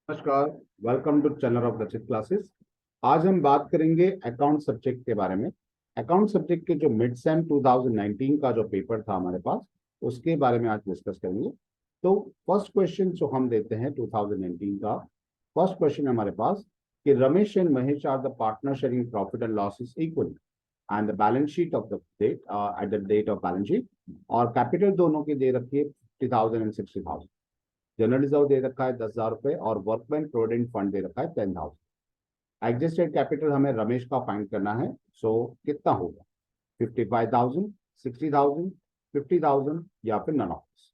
नमस्कार। Welcome to channel of रचित classes. आज हम बात करेंगे अकाउंट सब्जेक्ट के बारे में। अकाउंट सब्जेक्ट के जो मिड सेम 2019 का जो पेपर था हमारे पास, उसके बारे में आज डिस्कस करेंगे। तो फर्स्ट क्वेश्चन जो हम देते हैं 2019 का, फर्स्ट क्वेश्चन है हमारे पास कि Ramesh and Mahesh are the partner sharing profit and losses equally and the balance sheet of the date at the date of balance sheet, और कैपिटल दोनों की दे रखी है 50,000 एंड 60,000। जनरल रिजर्व दे रखा है 10,000 रुपए और वर्कमैन प्रोविडेंट फंड दे रखा है 10,000। एडजस्टेड कैपिटल हमें रमेश का फाइंड करना है। सो कितना होगा? 55,000, 60,000, 50,000 या फिर नन ऑफ दिस।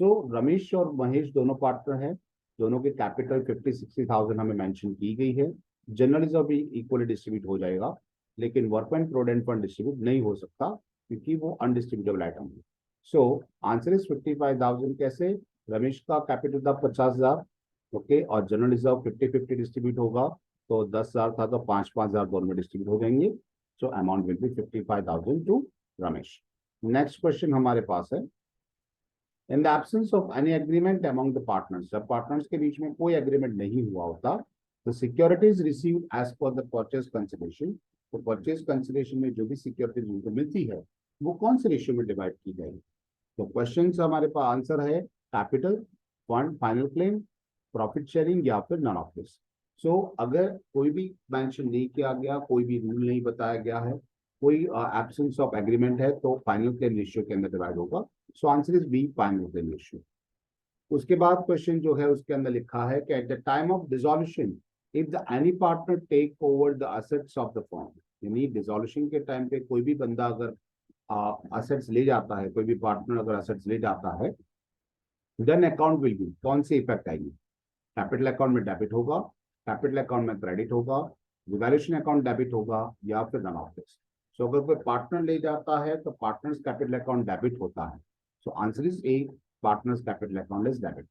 सो रमेश और महेश दोनों पार्टनर हैं, दोनों के कैपिटल 50-60,000 हमें मेंशन की गई है। जनरल रिजर्व भी इक्वली डिस्ट्रीब्यूट हो जाएगा, लेकिन वर्कमैन प्रोविडेंट फंड डिस्ट्रीब्यूट नहीं हो सकता क्योंकि वो अनडिस्ट्रीब्यूटेबल आइटम है। So answer is 55,000। कैसे? रमेश का कैपिटल था 50,000, ओके, और जनरल रिजर्व 50-50 डिस्ट्रीब्यूट होगा, तो 10,000 था तो 5,000 दोनों में डिस्ट्रीब्यूट हो जाएंगे। So amount will be 55,000 to Ramesh. Next question हमारे पास है, in the absence of any agreement among the partners, जब पार्टनर्स के बीच में कोई एग्रीमेंट नहीं हुआ होता, तो securities received as per the purchase consideration, तो परचेज कंसिडरेशन में जो भी सिक्योरिटीज उनको मिलती है वो कौन से रेशियो में डिवाइड की जाएगी? तो क्वेश्चन हमारे पास आंसर है capital, fund, final claim, profit sharing या फिर नन ऑफ दिस। सो अगर कोई भी मेंशन नहीं किया गया, कोई भी रूल नहीं बताया गया है, कोई एब्सेंस ऑफ एग्रीमेंट है, तो फाइनल क्लेम रेशियो के अंदर डिवाइड होगा। So answer is B, final claim ratio. उसके बाद क्वेश्चन जो है उसके अंदर लिखा है कि at the time of dissolution if the any partner take over the assets of the firm, यानी डिसॉल्यूशन के टाइम पे कोई भी बंदा अगर असेट्स ले जाता है, कोई भी पार्टनर अगर असेट्स ले जाता है, देन अकाउंट विल बी, कौन सी इफेक्ट आएगी? कैपिटल अकाउंट में डेबिट होगा, कैपिटल अकाउंट में क्रेडिट होगा, रिवैल्यूएशन अकाउंट डेबिट होगा या फिर नन ऑफ दिस। सो अगर कोई पार्टनर ले जाता है तो पार्टनर्स कैपिटल अकाउंट डेबिट होता है। So answer is A, partners capital account is debit.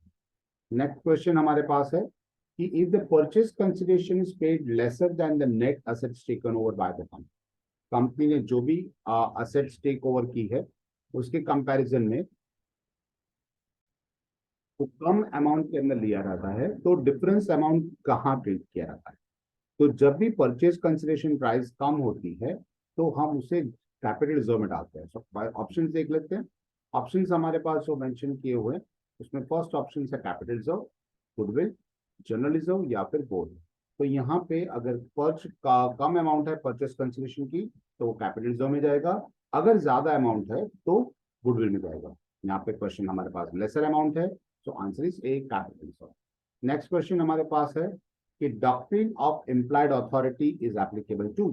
Next question हमारे पास है कि if the purchase consideration is paid lesser than the net assets taken over by the company, company ने जो भी assets take over की है उसके कंपैरिजन में वो कम अमाउंट के अंदर लिया जाता है, तो डिफरेंस अमाउंट कहाँ पे किया जाता है? तो जब भी परचेज कंसिडरेशन प्राइस कम होती है तो हम उसे कैपिटल रिजर्व में डालते हैं। सो ऑप्शन देख लेते हैं। ऑप्शन हमारे पास जो मेंशन किए हुए हैं उसमें फर्स्ट ऑप्शन है capital reserve, goodwill, general reserve या फिर बोथ। तो यहाँ पे अगर पर्च का कम अमाउंट है परचेज कंसिडरेशन की तो वो कैपिटल रिजर्व में जाएगा, अगर ज्यादा अमाउंट है तो गुडविल में जाएगा। यहाँ पे क्वेश्चन हमारे पास लेसर अमाउंट है, so answer is A, capital reserve. Next question हमारे पास है कि doctrine of implied authority is applicable to,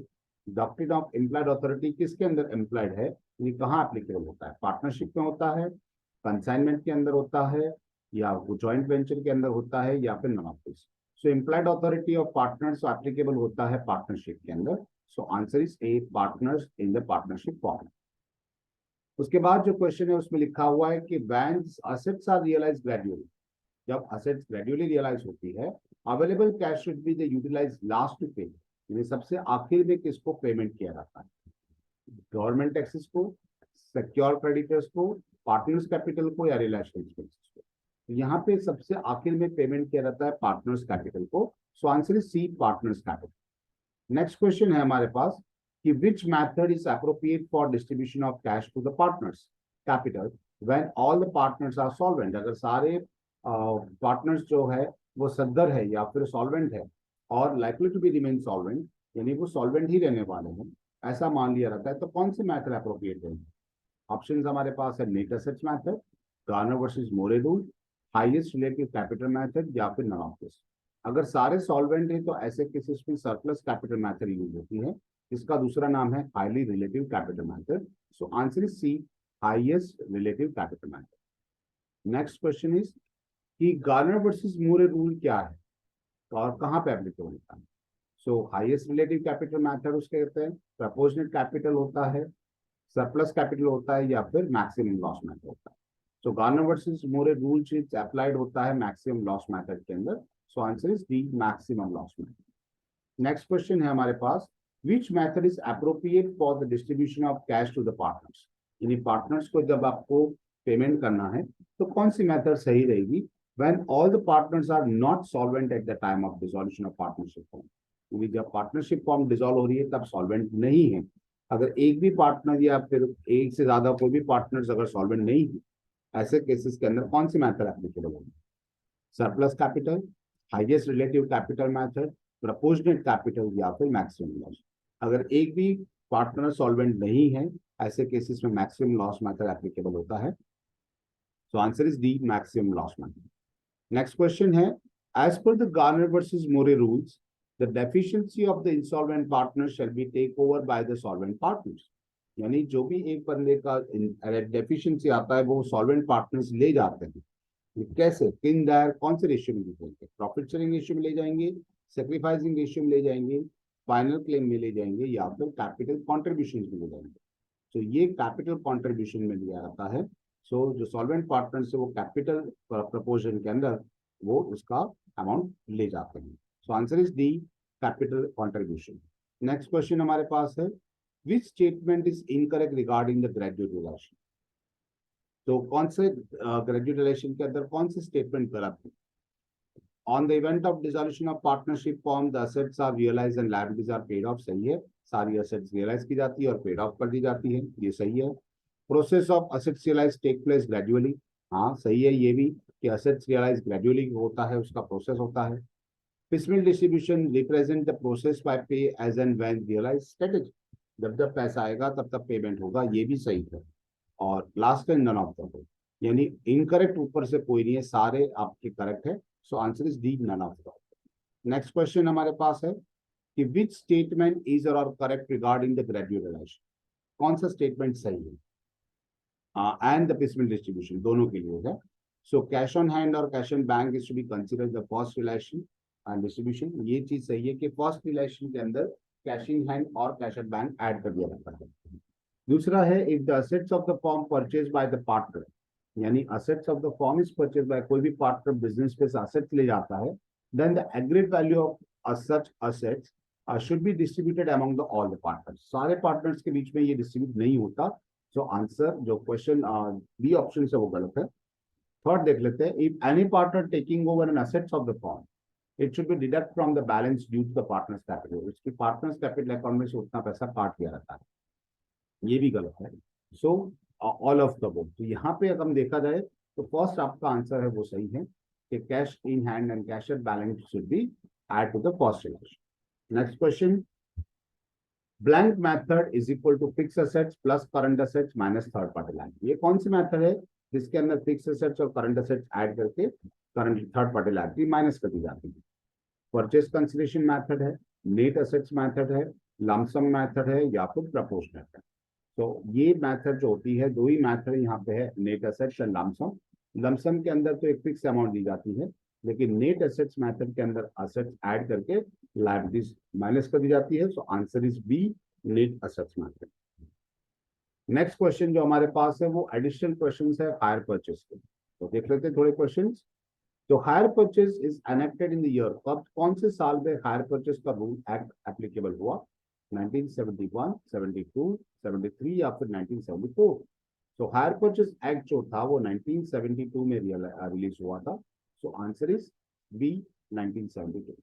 doctrine of implied authority किसके अंदर इम्प्लाइड है, ये कहाँ एप्लीकेबल होता है? पार्टनरशिप में होता है, कंसाइनमेंट के अंदर होता है, या वो जॉइंट वेंचर के अंदर होता है, या फिर none of this. So implied authority of partners applicable होता है पार्टनरशिप के अंदर। So answer is A, partners in the partnership firm. उसके बाद जो क्वेश्चन है उसमें लिखा हुआ है कि when assets are realise gradually, जब असेट्स ग्रेजुअली रियलाइज होती है, available cash should be the utilise last to pay, यानी सबसे आखिर में किसको पेमेंट किया जाता है? गवर्नमेंट टैक्सेस को, सिक्योर क्रेडिटर्स को, पार्टनर्स कैपिटल को, या रिलेशन को? तो यहाँ पे सबसे आखिर में पेमेंट किया जाता है पार्टनर्स कैपिटल को। So answer is C, partners capital. Next question है हमारे पास कि which method is appropriate for distribution of cash to the partners capital when all the partners are solvent, अगर सारे पार्टनर्स जो है वो सद्दर है या फिर सॉल्वेंट है और likely to be remain solvent, यानी वो सॉल्वेंट ही रहने वाले हैं, ऐसा मान लिया जाता है, तो कौन से मैथड अप्रोप्रिएट है? ऑप्शन हमारे पास है net assets method, Garner versus Murray rule, highest relative capital method, या फिर नन ऑफ दिस। अगर सारे सॉल्वेंट हैं तो ऐसे केसेस में सरप्लस कैपिटल मेथड यूज होती है, इसका दूसरा नाम है highly relative capital method. So answer is C, highest relative capital method. Next question is कि गार्नर वर्सेस मोरे रूल क्या है और कहाँ पे एप्लीकेबल होता है? So highest relative capital method उसके कहते हैं, प्रपोर्शनेट कैपिटल होता है, सरप्लस कैपिटल होता है, या फिर मैक्सिमम लॉस मेथड होता है। So Garner versus Murray rule चीज अप्लाइड होता है मैक्सिमम लॉस मेथड के अंदर। So answer is D, maximum loss method. Next question है हमारे पास, which method is appropriate for the distribution of cash to the partners, यानी पार्टनर्स को जब आपको पेमेंट करना है तो कौन सी मेथड सही रहेगी when all the partners are not solvent at the time of dissolution of partnership form, क्योंकि जब पार्टनरशिप फॉर्म डिसॉल्व हो रही है तब सॉल्वेंट नहीं है। अगर एक भी पार्टनर या फिर एक से ज्यादा कोई भी पार्टनर्स अगर सॉल्वेंट नहीं है, ऐसे केसेस के अंदर कौन सी मैथड एप्लीकेबल होगी? Surplus capital, highest relative capital method, proportionate capital या फिर मैक्सिमम लॉस। अगर एक भी पार्टनर सॉल्वेंट नहीं है, ऐसे केसेस में मैक्सिमम लॉस मेथड एप्लीकेबल होता है। So answer is D, maximum loss method. Next question है, as per the Garner versus Murray rules the deficiency of the insolvent partner shall be take over by the solvent partners. यानी जो भी एक बंदे का deficiency आता है वो सॉल्वेंट पार्टनर्स ले जाते हैं। ये कैसे, किन दायर कौन से रेशियो में ले जाएंगे? प्रॉफिट शेयरिंग रेशियो में ले जाएंगे, सेक्रीफाइसिंग रेशियो में ले जाएंगे, फाइनल क्लेम में ले जाएंगे, या फिर कैपिटल कॉन्ट्रीब्यूशन में ले जाएंगे? तो ये कैपिटल कॉन्ट्रीब्यूशन में लिया जाता है। सो जो सॉल्वेंट पार्टनर से वो कैपिटल प्रपोर्शन के अंदर वो उसका अमाउंट ले जाते हैं। सो answer is D, capital contribution. Next question हमारे पास है, विच statement is incorrect regarding the graduate relation? तो कौन से ग्रेजुएट रिलेशन के अंदर कौन से स्टेटमेंट गलत है? On the event of dissolution of partnership firm the assets are realised and liabilities are paid off, सही है। सारी असेट्स रियलाइज की जाती है और पेड ऑफ कर दी जाती है, ये सही है। Process of assets realise take place gradually, हाँ सही है ये भी, कि असेट्स रियलाइज ग्रेजुअली होता है, उसका प्रोसेस होता है। Piecemeal distribution represent the process by pay as and when realise strategy, जब जब पैसा आएगा तब तब पेमेंट होगा, ये भी सही है। और लास्ट है नन ऑफ द, यानी इनकरेक्ट ऊपर से कोई नहीं है, सारे आपके करेक्ट है। So answer is D, none of the. Next question हमारे पास है कि विच स्टेटमेंट इज और correct regarding the graduate relation? कौन सा स्टेटमेंट सही है? एंड द पिसमिल डिस्ट्रीब्यूशन दोनों के लिए है। सो कैश ऑन हैंड और cash on bank is to be considered the first relation and distribution, ये चीज सही है कि फर्स्ट रिलेशन के अंदर कैश इन हैंड और कैश ऑन बैंक ऐड कर दिया जाता है। दूसरा है, if the assets of the form purchase by the partner, यानी assets of the form is purchase by, कोई भी पार्टनर बिजनेस पे असेट्स ले जाता है, then the agreed value of such assets should be distributed among the all the partners. सारे partners के बीच में ये डिस्ट्रीब्यूट नहीं होता। सो आंसर जो क्वेश्चन बी ऑप्शन से वो गलत है। थर्ड देख लेते हैं, if any partner taking over an assets of the firm it should be deduct from the balance due to the partners capital, उसकी पार्टनर्स कैपिटल अकाउंट में से उतना पैसा काट दिया जाता है, ये भी गलत है। सो ऑल ऑफ द बोथ। तो यहाँ पे अगर हम देखा जाए तो फर्स्ट आपका आंसर है वो सही है कि cash in hand and cash at balance should be add to the first relation. Next question, blank method is equal to fix assets plus current assets minus third party liability. ये कौन सी method है जिसके अंदर fix assets और current assets add करके current third party liability minus कर दी जाती है? परचेज कंसिडरेशन मेथड है, नेट असेट्स मेथड है, लमसम मेथड है, या फिर प्रपोर्शनल है? तो ये मेथड जो होती है, दो ही मेथड यहाँ पे है, net assets and lump sum. Lump sum के अंदर तो एक फिक्स अमाउंट दी जाती है, लेकिन नेट एसेट्स मेथड के अंदर असेट्स ऐड करके लायबिलिटीज माइनस कर दी जाती है। So answer is B, net assets method. Next question जो हमारे पास है वो एडिशनल क्वेश्चन है हायर परचेज के, तो देख लेते हैं थोड़े क्वेश्चन। तो hire purchase is enacted in the year, कब कौन से साल में हायर परचेज का रूल एक्ट एप्लीकेबल हुआ? 1971, 72, 73 या फिर 1974? तो हायर परचेज एक्ट जो था वो 1972 में रिलीज हुआ था। So answer is B, 1972।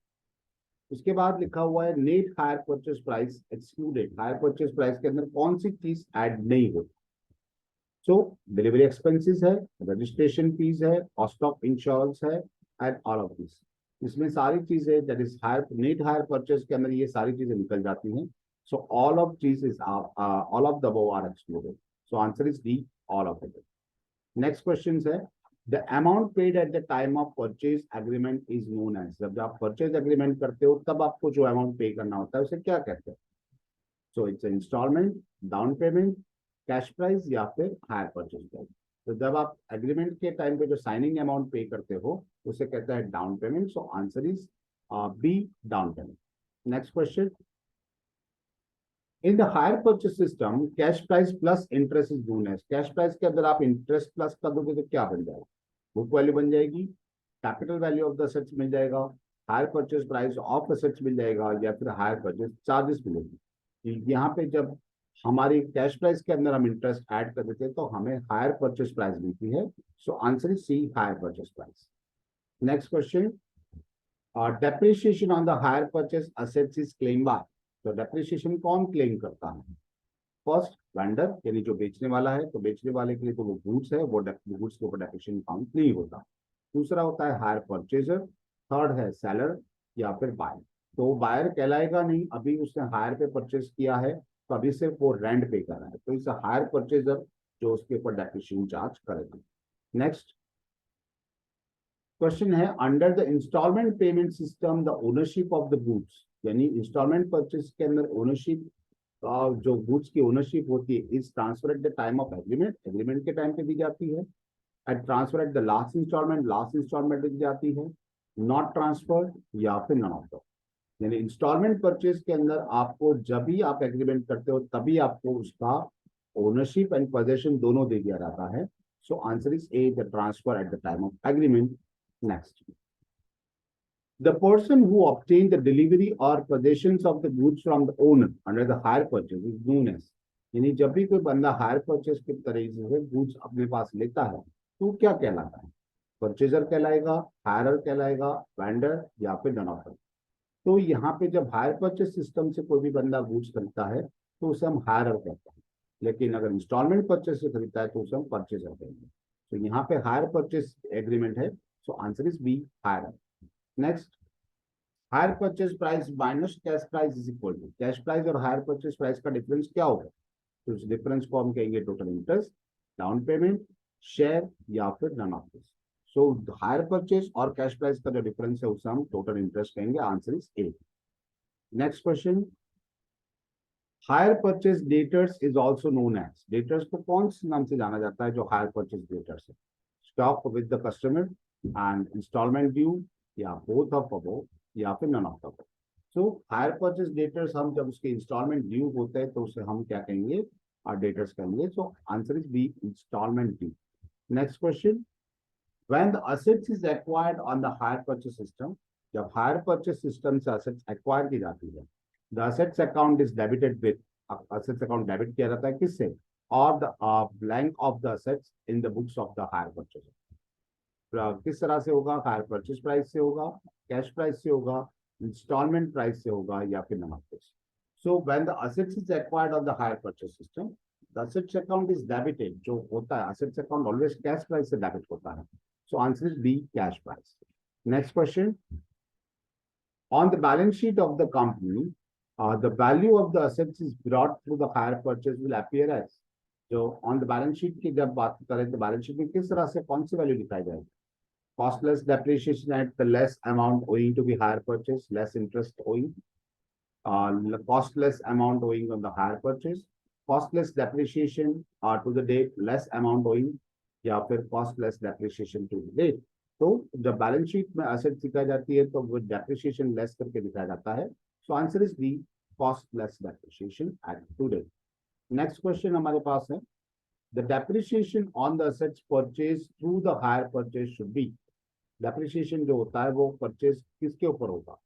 उसके बाद लिखा हुआ है net hire purchase price excluded, hire purchase price के अंदर कौन सी चीज ऐड नहीं होती? सो डिलीवरी एक्सपेंसेस है, रजिस्ट्रेशन फीस है, कॉस्ट ऑफ इंश्योरेंस है, एंड ऑल ऑफ दिस, इसमें सारी चीजें that is hire net hire purchase के अंदर ये सारी चीजें निकल जाती हैं। सो ऑल ऑफ चीजेस all of the above are excluded. So answer is D, all of it. Next question है, the amount paid at the time of purchase agreement is known as, जब आप परचेज एग्रीमेंट करते हो तब आपको जो amount पे करना होता है उसे क्या कहते हैं? So it's instalment, down payment, cash price, या फिर हायर परचेज प्राइस। तो जब आप एग्रीमेंट के टाइम पे जो साइनिंग अमाउंट पे करते हो उसे कहता है down payment. So answer is B, down payment. Next question, in the hire purchase system cash price plus interest is known as, cash price के अंदर आप इंटरेस्ट प्लस कर दोगे तो क्या बन जाएगा? बुक वैल्यू बन जाएगी, capital value of the assets मिल जाएगा, hire purchase price of assets मिल जाएगा, या फिर हायर परचेज चार्जेस मिलेगी। यहाँ पे जब हमारी कैश प्राइस के अंदर हम इंटरेस्ट ऐड कर देते हैं तो हमें हायर परचेज प्राइस मिलती है। So answer is C, hire purchase price. Next question, depreciation on the hire purchase assets is claim by. तो डेप्रिसिएशन कौन क्लेम करता है? फर्स्ट वेंडर, यानी जो बेचने वाला है, तो बेचने वाले के लिए तो वो गुड्स है, वो गुड्स के ऊपर डेप्रिसिएशन काउंट नहीं होता। दूसरा होता है हायर परचेजर, थर्ड है सेलर या फिर बायर। तो बायर कहलाएगा नहीं, अभी उसने हायर पे परचेज किया है, तो अभी सिर्फ वो रेंट पे कर रहा है, तो इस हायर परचेजर जो उसके ऊपर डेप्रिसिएशन चार्ज करेगा। नेक्स्ट क्वेश्चन है, under the instalment payment system the ownership of the goods, यानी इंस्टॉलमेंट परचेज के अंदर ओनरशिप, जो गुड्स की ओनरशिप होती है, is transfer at the time of agreement, agreement के टाइम पे दी जाती है। At transfer at the last instalment दी जाती है। नॉट ट्रांसफर या फिर नॉन ऑफ द। यानी इंस्टॉलमेंट परचेज के अंदर आपको जब भी आप एग्रीमेंट करते हो तभी आपको उसका ओनरशिप एंड पोजेशन दोनों दे दिया जाता है। So answer is A, the transfer at the time of agreement. Next, the person who obtained the delivery or possessions of the goods from the owner under the hire purchase is known as, यानी जब भी कोई बंदा higher purchase के तरीके से goods अपने पास लेता है तो क्या कहलाता है? परचेजर कहलाएगा, हायरर कहलाएगा, वेंडर या फिर नन ऑफ। तो यहाँ पे जब हायर परचेज सिस्टम से कोई भी बंदा गुड्स खरीदता है तो उसे हम हायरर कहते हैं, लेकिन अगर इंस्टॉलमेंट परचेज से खरीदता है तो उसे हम परचेजर कहेंगे। तो यहाँ पे हायर परचेज एग्रीमेंट है, so answer is B, hirer. Next, hire purchase price minus cash price is equal to, cash price और हायर परचेज प्राइस का डिफरेंस क्या होगा? तो उस डिफरेंस को हम कहेंगे total interest, down payment, share या फिर none of this. So hire purchase और कैश प्राइस का जो डिफरेंस है उसे हम टोटल इंटरेस्ट कहेंगे। Answer is A. Next question, hire purchase debtors is also known as, debtors को कौन से नाम से जाना जाता है जो हायर परचेज डेटर्स है? Stock with the customer and instalment due, या बोथ ऑफ अबोव, या फिर none of the above. So hire purchase debtors, हम जब उसके इंस्टॉलमेंट ड्यू होते हैं तो उसे हम क्या कहेंगे? डेटर्स कहेंगे। So answer is B, instalment due. Next question, when the assets is acquired on the hire purchase system, जब हायर परचेज सिस्टम से असेट्स एक्वायर की जाती है, the assets account is debited with, assets account debit किया जाता है किससे? और the blank of the assets in the books of the hire purchase. किस तरह से होगा? हायर परचेज प्राइस से होगा, कैश प्राइस से होगा, इंस्टॉलमेंट प्राइस से होगा, या फिर none of this. So when the assets is acquired on the hire purchase system, the assets account is debited, जो होता है assets account always cash price से डेबिट होता है। So answer is B, cash price. Next question, on the balance sheet of the company, the value of the assets is brought through the hire purchase will appear as, जो on the balance sheet की जब बात करें तो balance sheet में किस तरह से कौन सी वैल्यू दिखाई जाएगी? Costless depreciation at the less amount owing to the higher purchase, less interest owing, costless amount owing on the higher purchase, costless depreciation to the date, less amount owing, या फिर costless depreciation to the date। तो जब balance sheet में asset दिखाई जाती है तो वो डेप्रिसिएशन लेस करके दिखाया जाता है। So answer is B, costless depreciation at to date. Next question हमारे पास है, the depreciation on the assets purchase through the hire purchase should be, depreciation जो होता है वो परचेज किसके ऊपर होगा?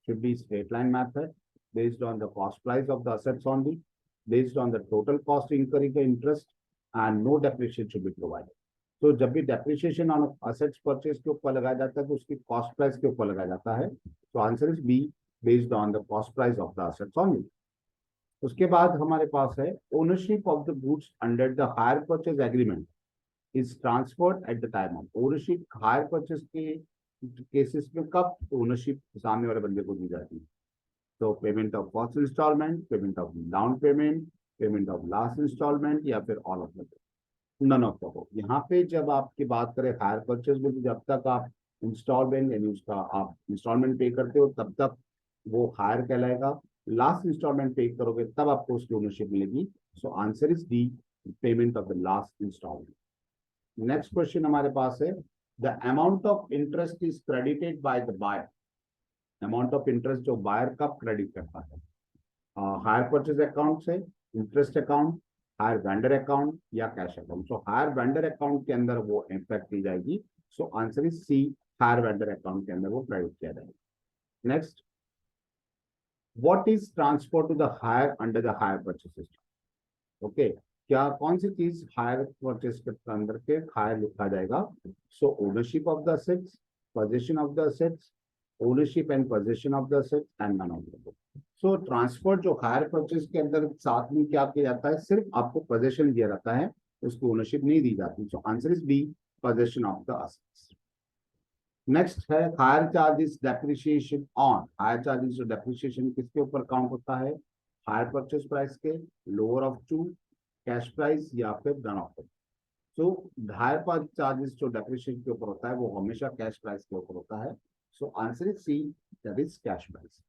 Should be straight line method, based on the cost price of the assets only, based on the total cost incurring interest, and no depreciation should be provided. तो जब भी डेप्रिसिएशन ऑन असेट्स परचेज के ऊपर लगाया जाता है तो उसकी कॉस्ट प्राइस के ऊपर लगाया जाता है। तो answer is B, based on the cost price of the assets only. उसके बाद हमारे पास है, ownership of the goods under the hire purchase agreement is transferred at the time of, ownership hire purchase के केसेस में कब ownership सामने वाले बंदे को दी जाती है? तो payment of first instalment, payment of down payment, payment of last instalment, या फिर all of the none of the above. यहाँ पे जब आपकी बात करें हायर परचेज में, जब तक आप इंस्टॉलमेंट यानी उसका आप इंस्टॉलमेंट पे करते हो तब तक वो हायर कहलाएगा, लास्ट इंस्टॉलमेंट पे करोगे तब आपको उसकी ओनरशिप मिलेगी। So answer is D, payment of the last instalment. Next question हमारे पास है, the amount of interest is credited by the buyer, amount of interest जो बायर कब क्रेडिट करता है? हायर परचेज अकाउंट से, interest account, hire vendor account, या cash account. So hire vendor account के अंदर वो इम्पैक्ट की जाएगी। So answer is C, hire vendor account के अंदर वो क्रेडिट किया जाएगा। Next, what is transfer to the hire under the hire purchase system? Okay, क्या कौन सी चीज हायर परचेज के अंदर के हायर लिखा जाएगा? So ownership of the assets, possession of the assets, ownership and possession of the assets, and none of the above. So transfer जो हायर परचेज के अंदर साथ में क्या किया जाता है, सिर्फ आपको पोजेशन दिया जाता है, उसको ओनरशिप नहीं दी जाती. So answer is B, possession of the assets. Next है hire charges depreciation on. Hire charges जो डेप्रिसिएशन किसके ऊपर काउंट होता है, हायर परचेज प्राइस के, lower of two, cash price या फिर none of it. So hire charges जो डेप्रिसिएशन के ऊपर होता है वो हमेशा कैश प्राइस के ऊपर होता है. So answer is C, that is cash price.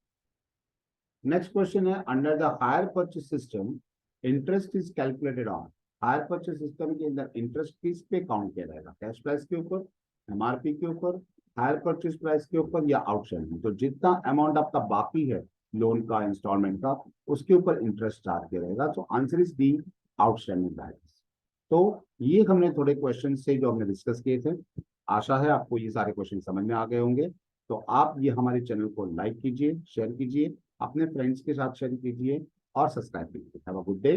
Next question है, under the hire purchase system interest is calculated on. Hire purchase system के अंदर इंटरेस्ट किस पे काउंट किया जाएगा, कैश प्राइस के ऊपर, एमआरपी के ऊपर, हायर परचेज प्राइस के ऊपर या आउटस्टैंडिंग. तो जितना अमाउंट आपका बाकी है लोन का, इंस्टॉलमेंट का, उसके ऊपर इंटरेस्ट चार्ज किया जाएगा. तो answer is D, outstanding balance. तो ये हमने थोड़े क्वेश्चन से जो हमने डिस्कस किए थे. आशा है आपको ये सारे क्वेश्चन समझ में आ गए होंगे. तो आप ये हमारे चैनल को लाइक कीजिए, शेयर कीजिए, अपने फ्रेंड्स के साथ शेयर कीजिए और सब्सक्राइब कीजिए. Have a good day.